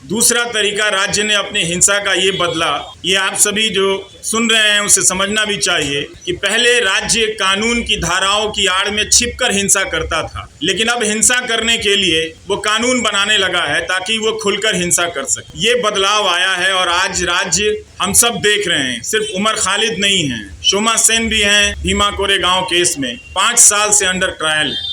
दूसरा तरीका राज्य ने अपनी हिंसा का ये बदला, ये आप सभी जो सुन रहे हैं उसे समझना भी चाहिए कि पहले राज्य कानून की धाराओं की आड़ में छिपकर हिंसा करता था, लेकिन अब हिंसा करने के लिए वो कानून बनाने लगा है ताकि वो खुलकर हिंसा कर सके। ये बदलाव आया है और आज राज्य हम सब देख रहे हैं। सिर्फ उमर खालिद नहीं है, शोमा सेन भी हैं भीमा कोरेगांव केस में 5 साल से अंडर ट्रायल है।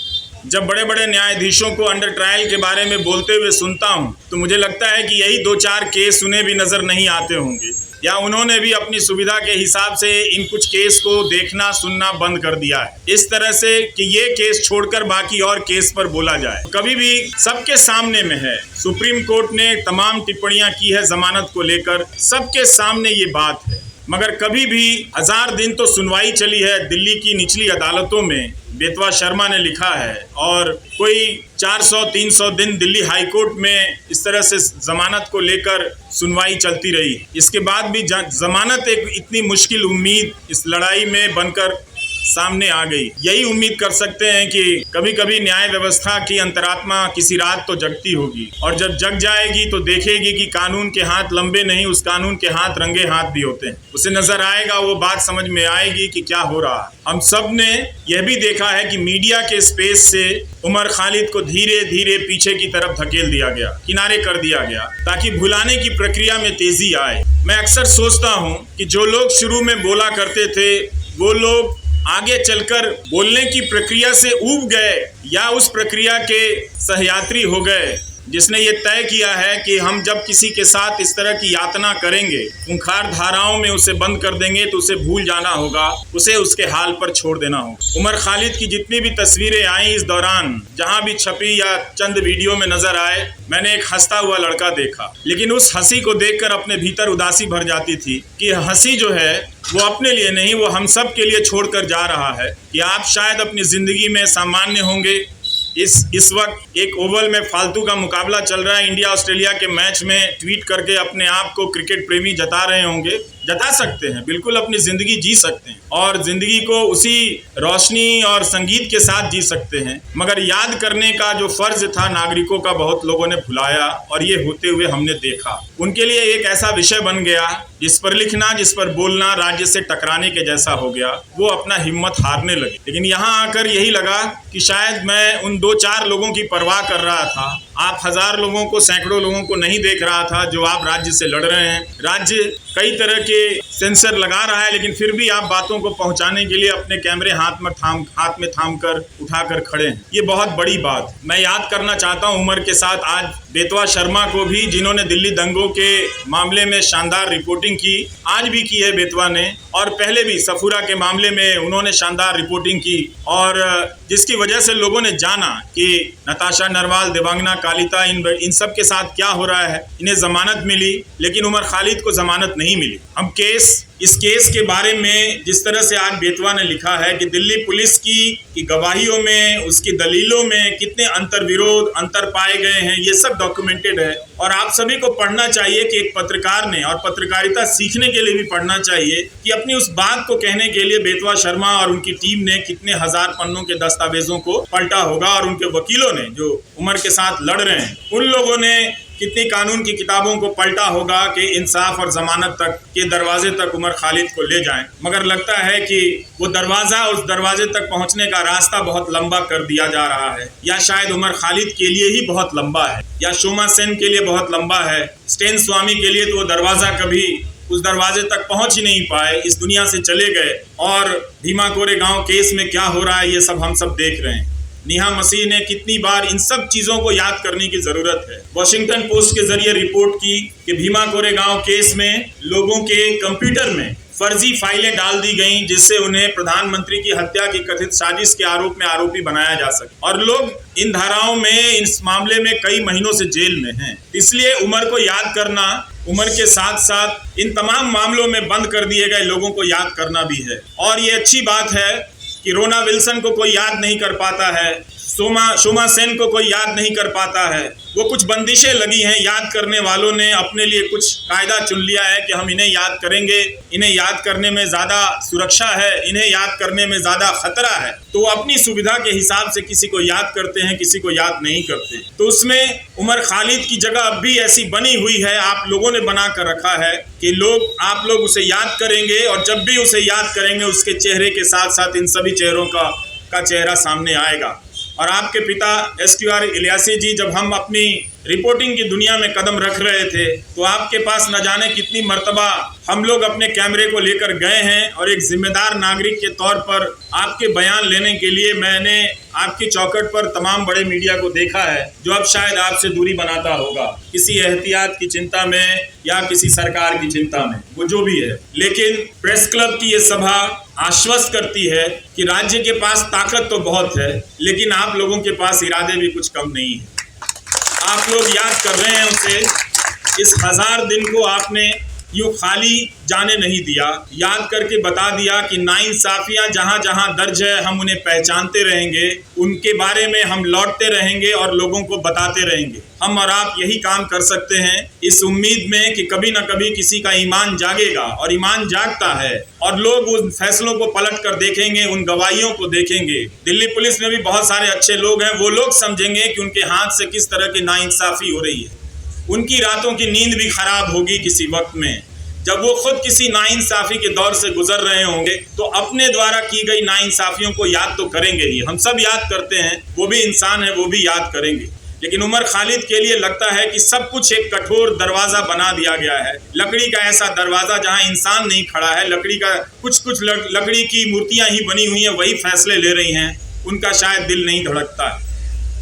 जब बड़े बड़े न्यायाधीशों को अंडर ट्रायल के बारे में बोलते हुए सुनता हूं तो मुझे लगता है कि यही 2-4 केस उन्हें भी नजर नहीं आते होंगे, या उन्होंने भी अपनी सुविधा के हिसाब से इन कुछ केस को देखना सुनना बंद कर दिया है, इस तरह से कि ये केस छोड़कर बाकी और केस पर बोला जाए। कभी भी सबके सामने में है, सुप्रीम कोर्ट ने तमाम टिप्पणियां की है जमानत को लेकर, सबके सामने ये बात है, मगर कभी भी 1000 दिन तो सुनवाई चली है दिल्ली की निचली अदालतों में, बेतवा शर्मा ने लिखा है, और कोई 400-300 दिन दिल्ली हाई कोर्ट में इस तरह से जमानत को लेकर सुनवाई चलती रही। इसके बाद भी जमानत एक इतनी मुश्किल उम्मीद इस लड़ाई में बनकर सामने आ गई। यही उम्मीद कर सकते हैं कि कभी कभी न्याय व्यवस्था की अंतरात्मा किसी रात तो जगती होगी, और जब जग जाएगी तो देखेगी कि कानून के हाथ लंबे नहीं, उस कानून के हाथ रंगे हाथ भी होते हैं। उसे नजर आएगा, वो बात समझ में आएगी कि क्या हो रहा है। हम सब ने यह भी देखा है कि मीडिया के स्पेस से उमर खालिद को धीरे धीरे पीछे की तरफ धकेल दिया गया, किनारे कर दिया गया, ताकि भुलाने की प्रक्रिया में तेजी आए। मैं अक्सर सोचता हूँ कि जो लोग शुरू में बोला करते थे वो लोग आगे चलकर बोलने की प्रक्रिया से ऊब गए, या उस प्रक्रिया के सहयात्री हो गए जिसने ये तय किया है कि हम जब किसी के साथ इस तरह की यातना करेंगे, खूंखार धाराओं में उसे बंद कर देंगे, तो उसे भूल जाना होगा, उसे उसके हाल पर छोड़ देना होगा। उमर खालिद की जितनी भी तस्वीरें आई इस दौरान, जहां भी छपी या चंद वीडियो में नजर आए, मैंने एक हंसता हुआ लड़का देखा, लेकिन उस हंसी को देखकर अपने भीतर उदासी भर जाती थी कि हंसी जो है वो अपने लिए नहीं, वो हम सब के लिए छोड़कर जा रहा है। कि आप शायद अपनी जिंदगी में सामान्य होंगे, इस वक्त एक ओवल में फालतू का मुकाबला चल रहा है, इंडिया ऑस्ट्रेलिया के मैच में ट्वीट करके अपने आप को क्रिकेट प्रेमी जता रहे होंगे, जता सकते हैं, बिल्कुल अपनी ज़िंदगी जी सकते हैं और ज़िंदगी को उसी रोशनी और संगीत के साथ जी सकते हैं, मगर याद करने का जो फ़र्ज था नागरिकों का बहुत लोगों ने भुलाया, और ये होते हुए हमने देखा। उनके लिए एक ऐसा विषय बन गया जिस पर लिखना, जिस पर बोलना राज्य से टकराने के जैसा हो गया। वो अपना हिम्मत हारने लगे। लेकिन यहाँ आकर यही लगा कि शायद मैं उन 2-4 लोगों की परवाह कर रहा था, आप 1000 लोगों को, सैकड़ों लोगों को नहीं देख रहा था जो आप राज्य से लड़ रहे हैं। राज्य कई तरह के सेंसर लगा रहा है, लेकिन फिर भी आप बातों को पहुंचाने के लिए अपने कैमरे हाथ में थाम कर उठाकर खड़े हैं। ये बहुत बड़ी बात। मैं याद करना चाहता हूं उमर के साथ आज बेतवा शर्मा को भी, जिन्होंने दिल्ली दंगों के मामले में शानदार रिपोर्टिंग की, आज भी की है बेतवा ने, और पहले भी सफूरा के मामले में उन्होंने शानदार रिपोर्टिंग की, और जिसकी वजह से लोगों ने जाना कि नताशा नरवाल, देवांगना कालिता, इन सब के साथ क्या हो रहा है। इन्हें जमानत मिली, लेकिन उमर खालिद को जमानत नहीं मिली। हम इस केस के बारे में जिस तरह से आज बेतवा ने लिखा है कि दिल्ली पुलिस की गवाहियों में, उसकी दलीलों में कितने अंतर पाए गए हैं, ये सब डॉक्यूमेंटेड है, और आप सभी को पढ़ना चाहिए कि एक पत्रकार ने, और पत्रकारिता सीखने के लिए भी पढ़ना चाहिए कि अपनी उस बात को कहने के लिए बेतवा शर्मा और उनकी टीम ने कितने 1000 पन्नों के दस्तावेजों को पलटा होगा, और उनके वकीलों ने जो उमर के साथ लड़ रहे हैं उन लोगों ने कितनी कानून की किताबों को पलटा होगा कि इंसाफ और जमानत तक के दरवाजे तक उमर खालिद को ले जाएं। मगर लगता है कि वो दरवाजा, उस दरवाजे तक पहुंचने का रास्ता बहुत लंबा कर दिया जा रहा है, या शायद उमर खालिद के लिए ही बहुत लंबा है, या शोमा सेन के लिए बहुत लंबा है, स्टेन स्वामी के लिए तो वो दरवाजा कभी उस दरवाजे तक पहुंच ही नहीं पाए, इस दुनिया से चले गए। और भीमा कोरेगांव केस में क्या हो रहा है ये सब हम सब देख रहे हैं। नेहा मसीह ने कितनी बार इन सब चीज़ों को याद करने की ज़रूरत है। वॉशिंगटन पोस्ट के जरिए रिपोर्ट की कि भीमा कोरेगांव केस में लोगों के कंप्यूटर में फर्जी फाइलें डाल दी गईं, जिससे उन्हें प्रधानमंत्री की हत्या की कथित साजिश के आरोप में आरोपी बनाया जा सके, और लोग इन धाराओं में, इस मामले में कई महीनों से जेल में हैं। इसलिए उमर को याद करना, उमर के साथ साथ इन तमाम मामलों में बंद कर दिए गए लोगों को याद करना भी है। और ये अच्छी बात है कि रोना विल्सन को कोई याद नहीं कर पाता है, शोमा सेन को कोई याद नहीं कर पाता है। वो कुछ बंदिशें लगी हैं, याद करने वालों ने अपने लिए कुछ कायदा चुन लिया है कि हम इन्हें याद करेंगे, इन्हें याद करने में ज़्यादा सुरक्षा है, इन्हें याद करने में ज़्यादा खतरा है, तो वो अपनी सुविधा के हिसाब से किसी को याद करते हैं, किसी को याद नहीं करते। तो उसमें उमर खालिद की जगह अब भी ऐसी बनी हुई है, आप लोगों ने बना कर रखा है कि आप लोग उसे याद करेंगे, और जब भी उसे याद करेंगे उसके चेहरे के साथ साथ इन सभी चेहरों का चेहरा सामने आएगा। और आपके पिता SQR इलियासी जी, जब हम अपनी रिपोर्टिंग की दुनिया में कदम रख रहे थे तो आपके पास न जाने कितनी मर्तबा हम लोग अपने कैमरे को लेकर गए हैं, और एक जिम्मेदार नागरिक के तौर पर आपके बयान लेने के लिए मैंने आपकी चौखट पर तमाम बड़े मीडिया को देखा है, जो अब शायद आपसे दूरी बनाता होगा, किसी एहतियात की चिंता में या किसी सरकार की चिंता में, वो जो भी है। लेकिन प्रेस क्लब की ये सभा आश्वस्त करती है कि राज्य के पास ताकत तो बहुत है, लेकिन आप लोगों के पास इरादे भी कुछ कम नहीं है। आप लोग याद कर रहे हैं उसे, इस 1000 दिन को आपने यूँ खाली जाने नहीं दिया, याद करके बता दिया कि नाइंसाफियाँ जहाँ जहाँ दर्ज है हम उन्हें पहचानते रहेंगे, उनके बारे में हम लौटते रहेंगे और लोगों को बताते रहेंगे। हम और आप यही काम कर सकते हैं, इस उम्मीद में कि कभी न कभी किसी का ईमान जागेगा, और ईमान जागता है और लोग उन फैसलों को पलट कर देखेंगे, उन गवाहियों को देखेंगे। दिल्ली पुलिस में भी बहुत सारे अच्छे लोग हैं, वो लोग समझेंगे कि उनके हाथ से किस तरह की नाइंसाफ़ी हो रही है। उनकी रातों की नींद भी खराब होगी किसी वक्त में, जब वो खुद किसी नाइंसाफ़ी के दौर से गुजर रहे होंगे, तो अपने द्वारा की गई नाइंसाफ़ियों को याद तो करेंगे ही। हम सब याद करते हैं, वो भी इंसान है, वो भी याद करेंगे। लेकिन उमर खालिद के लिए लगता है कि सब कुछ एक कठोर दरवाज़ा बना दिया गया है, लकड़ी का ऐसा दरवाज़ा जहां इंसान नहीं खड़ा है, लकड़ी का कुछ लकड़ी की मूर्तियां ही बनी हुई हैं, वही फैसले ले रही हैं, उनका शायद दिल नहीं धड़कता है।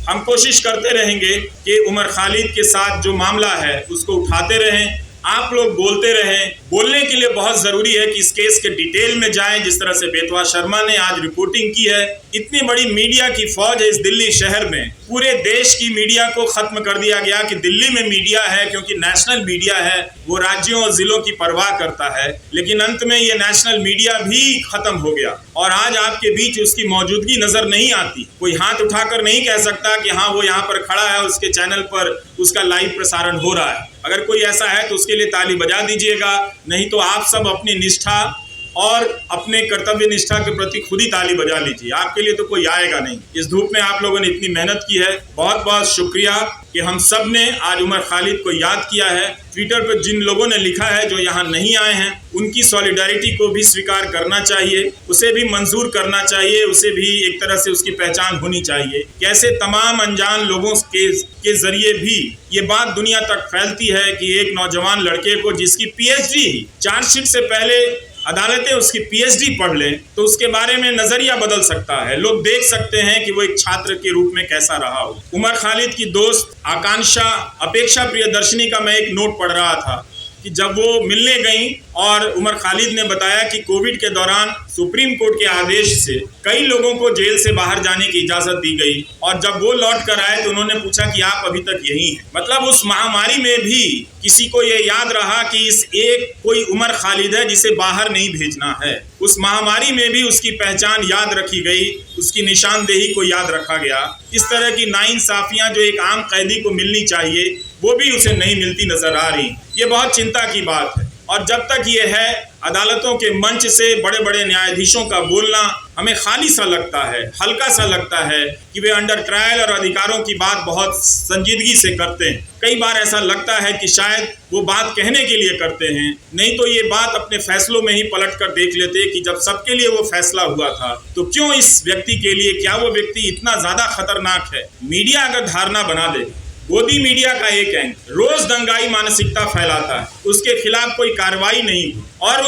हम कोशिश करते रहेंगे कि उमर खालिद के साथ जो मामला है उसको उठाते रहें, आप लोग बोलते रहें। बोलने के लिए बहुत ज़रूरी है कि इस केस के डिटेल में जाएं, जिस तरह से बेतवा शर्मा ने आज रिपोर्टिंग की है। इतनी बड़ी मीडिया की फौज है इस दिल्ली शहर में, पूरे देश की मीडिया को ख़त्म कर दिया गया कि दिल्ली में मीडिया है, क्योंकि नेशनल मीडिया है, वो राज्यों और ज़िलों की परवाह करता है। लेकिन अंत में ये नेशनल मीडिया भी ख़त्म हो गया, और आज आपके बीच उसकी मौजूदगी नज़र नहीं आती। कोई हाथ उठाकर नहीं कह सकता कि हाँ वो यहाँ पर खड़ा है, उसके चैनल पर उसका लाइव प्रसारण हो रहा है। अगर कोई ऐसा है तो उसके लिए ताली बजा दीजिएगा, नहीं तो आप सब अपनी निष्ठा और अपने कर्तव्य निष्ठा के प्रति खुद ही ताली बजा लीजिए, आपके लिए तो कोई आएगा नहीं। इस धूप में आप लोगों ने इतनी मेहनत की है, बहुत बहुत शुक्रिया कि हम सब ने आज उमर खालिद को याद किया है। ट्विटर पर जिन लोगों ने लिखा है जो यहाँ नहीं आए हैं, उनकी सॉलिडारिटी को भी स्वीकार करना चाहिए, उसे भी मंजूर करना चाहिए, उसे भी एक तरह से उसकी पहचान होनी चाहिए। कैसे तमाम अनजान लोगों के जरिए भी ये बात दुनिया तक फैलती है कि एक नौजवान लड़के को, जिसकी PhD चार्जशीट से पहले अदालतें उसकी PhD पढ़ लें, तो उसके बारे में नज़रिया बदल सकता है। लोग देख सकते हैं कि वो एक छात्र के रूप में कैसा रहा हो। उमर खालिद की दोस्त आकांक्षा अपेक्षा प्रियदर्शनी का मैं एक नोट पढ़ रहा था कि जब वो मिलने गई और उमर खालिद ने बताया कि कोविड के दौरान सुप्रीम कोर्ट के आदेश से कई लोगों को जेल से बाहर जाने की इजाज़त दी गई, और जब वो लौट कर आए तो उन्होंने पूछा कि आप अभी तक यहीं हैं। मतलब उस महामारी में भी किसी को ये याद रहा कि इस एक कोई उमर खालिद है जिसे बाहर नहीं भेजना है। उस महामारी में भी उसकी पहचान याद रखी गई, उसकी निशानदेही को याद रखा गया। इस तरह की नाइंसाफ़ियाँ जो एक आम कैदी को मिलनी चाहिए, वो भी उसे नहीं मिलती नजर आ रही। ये बहुत चिंता की बात है, और जब तक ये है, अदालतों के मंच से बड़े बड़े न्यायाधीशों का बोलना हमें खाली सा लगता है, हल्का सा लगता है कि वे अंडर ट्रायल और अधिकारों की बात बहुत संजीदगी से करते हैं। कई बार ऐसा लगता है कि शायद वो बात कहने के लिए करते हैं, नहीं तो ये बात अपने फैसलों में ही पलट कर देख लेते कि जब सबके लिए वो फैसला हुआ था तो क्यों इस व्यक्ति के लिए, क्या वो व्यक्ति इतना ज़्यादा खतरनाक है। मीडिया अगर धारणा बना दे, गोदी मीडिया का एक एंकर रोज दंगाई मानसिकता फैलाता है, उसके खिलाफ कोई कार्रवाई नहीं, और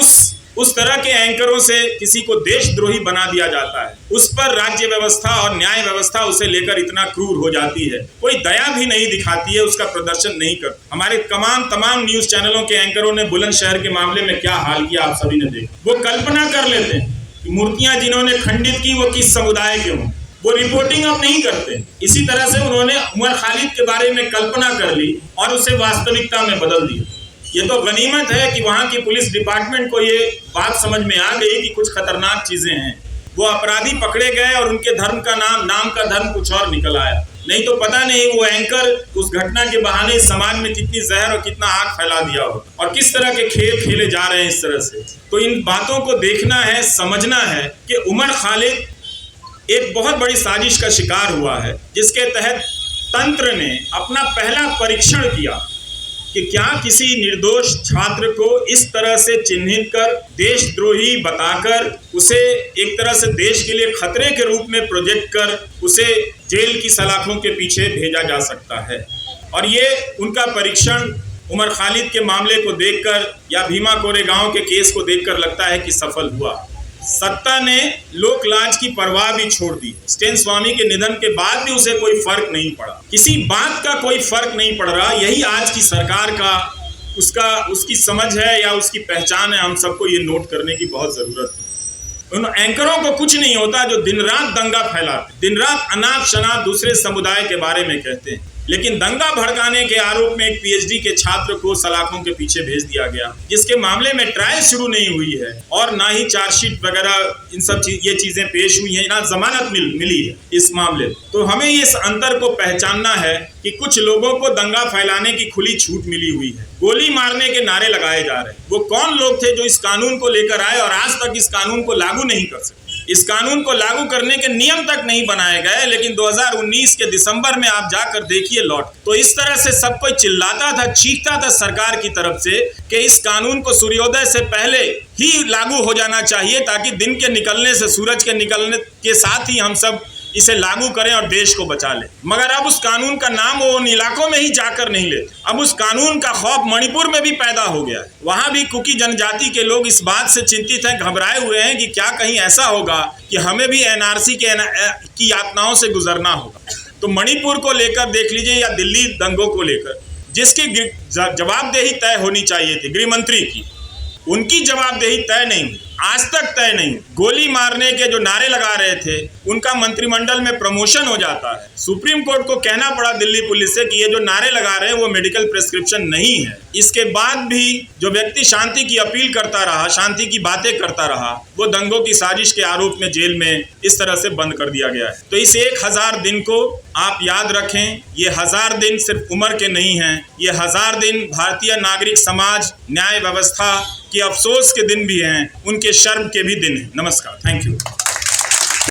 उस तरह के एंकरों से किसी को देशद्रोही बना दिया जाता है, उस पर राज्य व्यवस्था और न्याय व्यवस्था उसे लेकर इतना क्रूर हो जाती है, कोई दया भी नहीं दिखाती है, उसका प्रदर्शन नहीं करती। हमारे तमाम न्यूज चैनलों के एंकरों ने बुलंदशहर के मामले में क्या हाल किया आप सभी ने देखा। वो कल्पना कर लेते हैं कि मूर्तियां जिन्होंने खंडित की वो किस समुदाय के हों, वो रिपोर्टिंग अब नहीं करते। इसी तरह से उन्होंने उमर खालिद के बारे में कल्पना कर ली और उसे वास्तविकता में बदल दिया। ये तो गनीमत है कि वहाँ की पुलिस डिपार्टमेंट को ये बात समझ में आ गई कि कुछ खतरनाक चीज़ें हैं। वो अपराधी पकड़े गए और उनके धर्म का नाम का धर्म कुछ और निकल आया। नहीं तो पता नहीं वो एंकर उस घटना के बहाने समाज में कितनी जहर और कितना आग फैला दिया हो, और किस तरह के खेल खेले जा रहे हैं इस तरह से। तो इन बातों को देखना है, समझना है कि उमर खालिद एक बहुत बड़ी साजिश का शिकार हुआ है, जिसके तहत तंत्र ने अपना पहला परीक्षण किया कि क्या किसी निर्दोष छात्र को इस तरह से चिन्हित कर, देशद्रोही बताकर, उसे एक तरह से देश के लिए खतरे के रूप में प्रोजेक्ट कर उसे जेल की सलाखों के पीछे भेजा जा सकता है। और ये उनका परीक्षण उमर खालिद के मामले को देखकर या भीमा कोरेगांव के केस को देखकर लगता है कि सफल हुआ। सत्ता ने लोक लाज की परवाह भी छोड़ दी। स्टेन स्वामी के निधन के बाद भी उसे कोई फर्क नहीं पड़ा, किसी बात का कोई फर्क नहीं पड़ रहा। यही आज की सरकार का उसकी समझ है या उसकी पहचान है। हम सबको ये नोट करने की बहुत जरूरत है। उन एंकरों को कुछ नहीं होता जो दिन रात दंगा फैलाते, दिन रात अनाप शनाप दूसरे समुदाय के बारे में कहते हैं, लेकिन दंगा भड़काने के आरोप में एक पीएचडी के छात्र को सलाखों के पीछे भेज दिया गया, जिसके मामले में ट्रायल शुरू नहीं हुई है और ना ही चार्जशीट वगैरह इन सब ये चीजें पेश हुई हैं, ना जमानत मिली है इस मामले। तो हमें इस अंतर को पहचानना है कि कुछ लोगों को दंगा फैलाने की खुली छूट मिली हुई है, गोली मारने के नारे लगाए जा रहे हैं। वो कौन लोग थे जो इस कानून को लेकर आए और आज तक इस कानून को लागू नहीं कर सके? इस कानून को लागू करने के नियम तक नहीं बनाए गए, लेकिन 2019 के दिसंबर में आप जाकर देखिए लौट, तो इस तरह से सब कोई चिल्लाता था, चीखता था सरकार की तरफ से कि इस कानून को सूर्योदय से पहले ही लागू हो जाना चाहिए, ताकि दिन के निकलने से, सूरज के निकलने के साथ ही हम सब इसे लागू करें और देश को बचा लें। मगर अब उस कानून का नाम वो उन इलाकों में ही जाकर नहीं लेते। अब उस कानून का खौफ मणिपुर में भी पैदा हो गया है। वहाँ भी कुकी जनजाति के लोग इस बात से चिंतित हैं, घबराए हुए हैं कि क्या कहीं ऐसा होगा कि हमें भी एनआरसी की यातनाओं से गुजरना होगा। तो मणिपुर को लेकर देख लीजिए या दिल्ली दंगों को लेकर जिसकी जवाबदेही तय होनी चाहिए थी गृह मंत्री की, उनकी जवाबदेही तय नहीं, आज तक तय नहीं। गोली मारने के जो नारे लगा रहे थे उनका मंत्रिमंडल में प्रमोशन हो जाता है। सुप्रीम कोर्ट को कहना पड़ा दिल्ली पुलिस से कि ये जो नारे लगा रहे हैं वो मेडिकल प्रिस्क्रिप्शन नहीं है। इसके बाद भी जो व्यक्ति शांति की अपील करता रहा, शांति की बातें करता रहा, वो दंगों की साजिश के आरोप में जेल में इस तरह से बंद कर दिया गया है। तो इस 1000 दिन को आप याद रखें। ये 1000 दिन सिर्फ उम्र के नहीं हैं, ये 1000 दिन भारतीय नागरिक समाज, न्याय व्यवस्था की अफसोस के दिन भी हैं, उनके शर्म के भी दिन हैं। नमस्कार, थैंक यू।